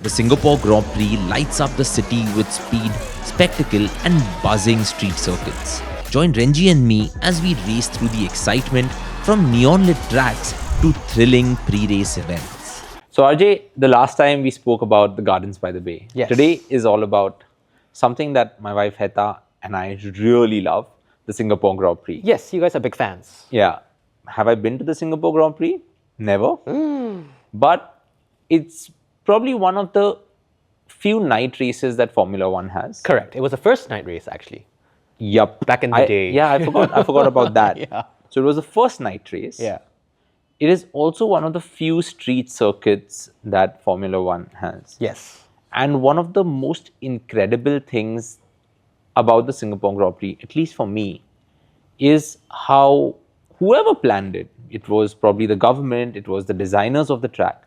the Singapore Grand Prix lights up the city with speed, spectacle, and buzzing street circuits. Join Renjie and me as we race through the excitement from neon-lit tracks to thrilling pre-race events. So RJ, the last time we spoke about the Gardens by the Bay. Yes. Today is all about something that my wife Heta and I really love, the Singapore Grand Prix. Yes, you guys are big fans. Yeah. Have I been to the Singapore Grand Prix? Never. But it's probably one of the few night races that Formula One has. Correct. It was the first night race, actually. Yup. Back in the day. Yeah, I forgot about that. Yeah. So it was the first night race. Yeah. It is also one of the few street circuits that Formula One has. Yes. And one of the most incredible things about the Singapore Grand Prix, at least for me, is how whoever planned it, it was probably the government, it was the designers of the track.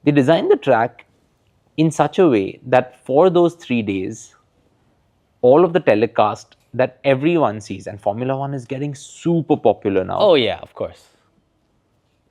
They designed the track in such a way that for those 3 days, all of the telecast that everyone sees, and Formula One is getting super popular now. Oh, yeah, of course.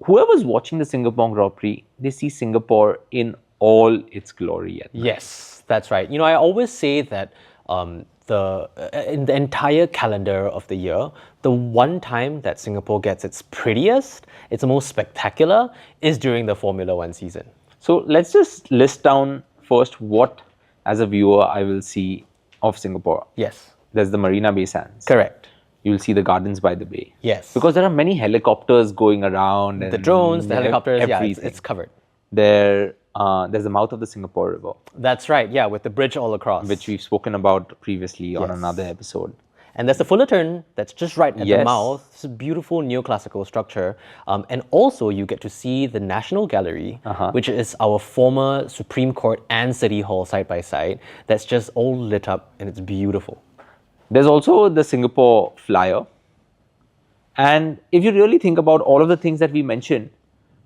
Whoever's watching the Singapore Grand Prix, they see Singapore in all its glory at night. Yes, that's right. You know, I always say that in the entire calendar of the year, the one time that Singapore gets its prettiest, its most spectacular, is during the Formula One season. So let's just list down first what, as a viewer, I will see of Singapore. Yes. There's the Marina Bay Sands. Correct. You'll see the Gardens by the Bay. Yes. Because there are many helicopters going around. And the drones, the helicopters, everything. yeah, it's covered. There's the mouth of the Singapore River. That's right, yeah, with the bridge all across. Which we've spoken about previously on Yes. another episode. And there's the Fullerton that's just right at the Yes. mouth. It's a beautiful neoclassical structure. And also you get to see the National Gallery, which is our former Supreme Court and City Hall side by side. That's just all lit up and it's beautiful. There's also the Singapore Flyer. And if you really think about all of the things that we mentioned,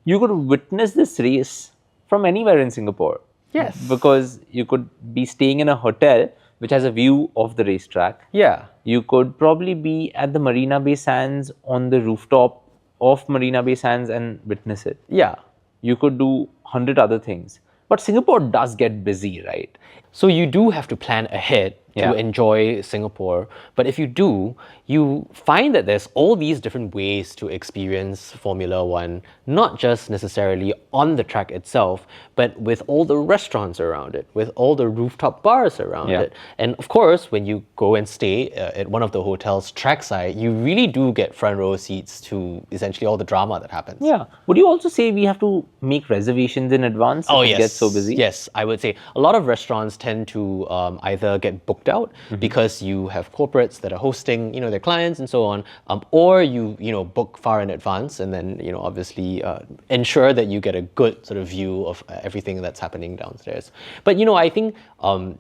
you could witness this race from anywhere in Singapore. Yes. Because you could be staying in a hotel which has a view of the racetrack. Yeah. You could probably be at the Marina Bay Sands on the rooftop of Marina Bay Sands and witness it. Yeah. You could do 100 other things. But Singapore does get busy, right? So you do have to plan ahead Yeah. to enjoy Singapore. But if you do, you find that there's all these different ways to experience Formula One, not just necessarily on the track itself, but with all the restaurants around it, with all the rooftop bars around Yeah. it. And of course, when you go and stay at one of the hotels trackside, you really do get front row seats to essentially all the drama that happens. Yeah. Would you also say we have to make reservations in advance if it gets so busy? Yes, I would say a lot of restaurants tend to either get booked out because you have corporates that are hosting, their clients and so on, or you book far in advance and then obviously ensure that you get a good sort of view of everything that's happening downstairs. But I think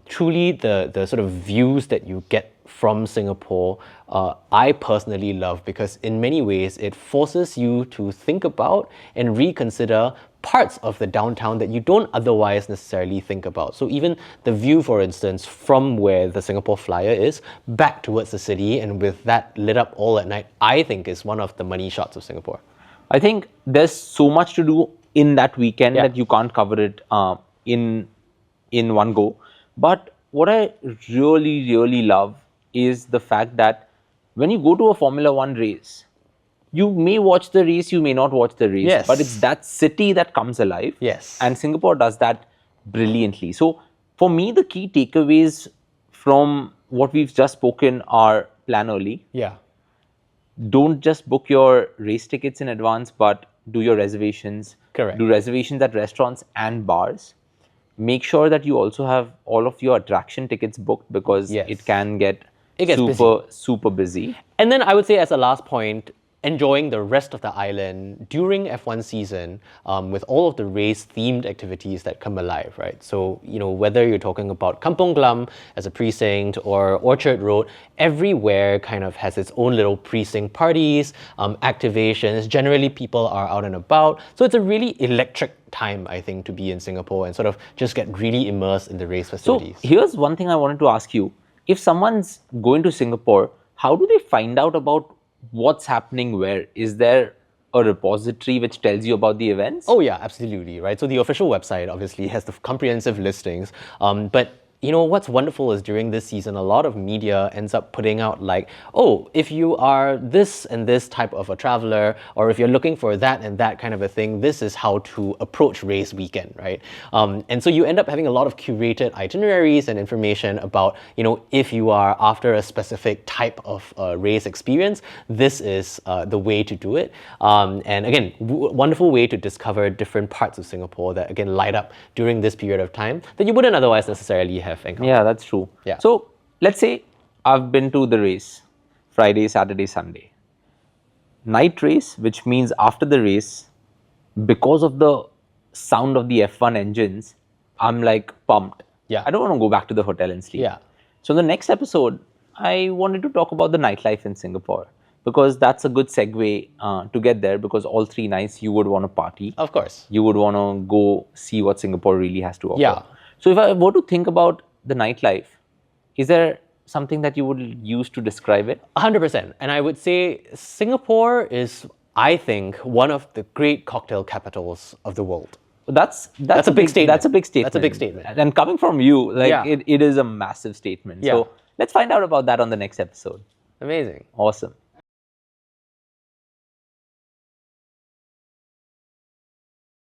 truly the sort of views that you get from Singapore, I personally love because in many ways it forces you to think about and reconsider parts of the downtown that you don't otherwise necessarily think about. So even the view, for instance, from where the Singapore Flyer is back towards the city and with that lit up all at night, I think is one of the money shots of Singapore. I think there's so much to do in that weekend Yeah. that you can't cover it in one go. But what I really, really love is the fact that when you go to a Formula One race, you may watch the race, you may not watch the race, Yes. but it's that city that comes alive. Yes. And Singapore does that brilliantly. So for me, the key takeaways from what we've just spoken are plan early. Yeah. Don't just book your race tickets in advance, but do your reservations. Correct. Do reservations at restaurants and bars. Make sure that you also have all of your attraction tickets booked because Yes. it can get It gets super busy. And then I would say as a last point, enjoying the rest of the island during F1 season with all of the race-themed activities that come alive, right? So, whether you're talking about Kampong Glam as a precinct or Orchard Road, everywhere kind of has its own little precinct parties, activations. Generally, people are out and about. So it's a really electric time, I think, to be in Singapore and sort of just get really immersed in the race So festivities. here's one thing I wanted to ask you. If someone's going to Singapore, how do they find out about what's happening where? Is there a repository which tells you about the events? Oh yeah, absolutely, right? So the official website obviously has the comprehensive listings, but you know what's wonderful is during this season, a lot of media ends up putting out like, oh, if you are this and this type of a traveler, or if you're looking for that and that kind of a thing, this is how to approach race weekend, right? And so you end up having a lot of curated itineraries and information about, you know, if you are after a specific type of race experience, this is the way to do it. And again, wonderful way to discover different parts of Singapore that again light up during this period of time that you wouldn't otherwise necessarily have encountered. Yeah, that's true. Yeah. So let's say I've been to the race Friday, Saturday, Sunday. Night race, which means after the race, because of the sound of the F1 engines, I'm like pumped. Yeah. I don't want to go back to the hotel and sleep. Yeah. So in the next episode, I wanted to talk about the nightlife in Singapore because that's a good segue to get there, because all 3 nights you would want to party. Of course. You would want to go see what Singapore really has to offer. Yeah. So if I were to think about the nightlife, is there something that you would use to describe it? 100%. And I would say Singapore is, I think, one of the great cocktail capitals of the world. That's a big statement. That's a big statement. That's a big statement. And coming from you, like Yeah. it is a massive statement. Yeah. So let's find out about that on the next episode. Amazing. Awesome.